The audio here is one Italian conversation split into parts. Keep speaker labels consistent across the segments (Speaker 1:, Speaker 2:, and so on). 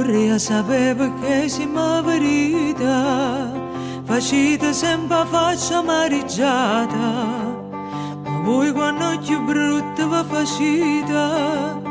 Speaker 1: vorrei sapere che si mi verità, facite sempre faccia mariggiata, ma voi quando più brutta vi facite,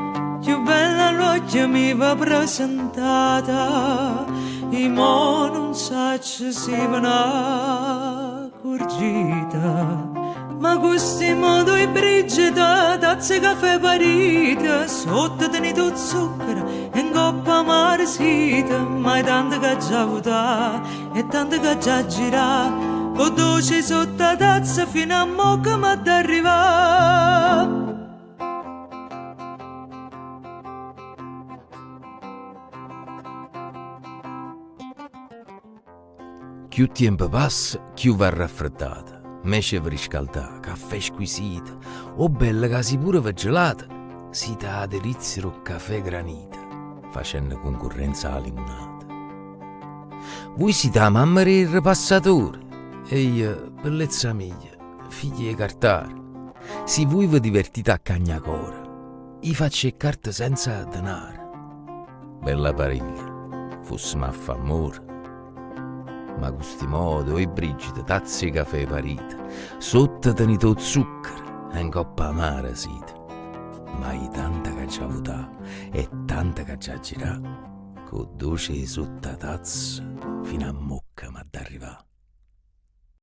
Speaker 1: più bella l'occhio mi va presentata, e mo non sa se si va una curgita. Ma questi modo i brigida, tazze caffè parita, sotto tenuto zucchero e in coppa marsita, ma è tanto che già avuta e tanto che già gira, con dolce sotto la tazza fino a mo' che mi arriva.
Speaker 2: Più tempo passa, più va raffreddata. Mesce per riscaldare, caffè squisito, o bella che si pure gelata, si dà delizio caffè granita, facendo concorrenza alla limonata. Voi siete la mamma del ripassatore, e io, bellezza mia, figli di cartare. Se voi vi divertite a cagnacora, io faccio carte senza denaro. Bella pariglia, fosse ma fa amore. Ma questi modo e brigida tazze caffè parita, sotto tenuto zucchero e in coppa amara sita. Ma hai tanta che già avuta e tanta che già girà, con dolce sotto la tazza fino a mocca ma d'arrivà.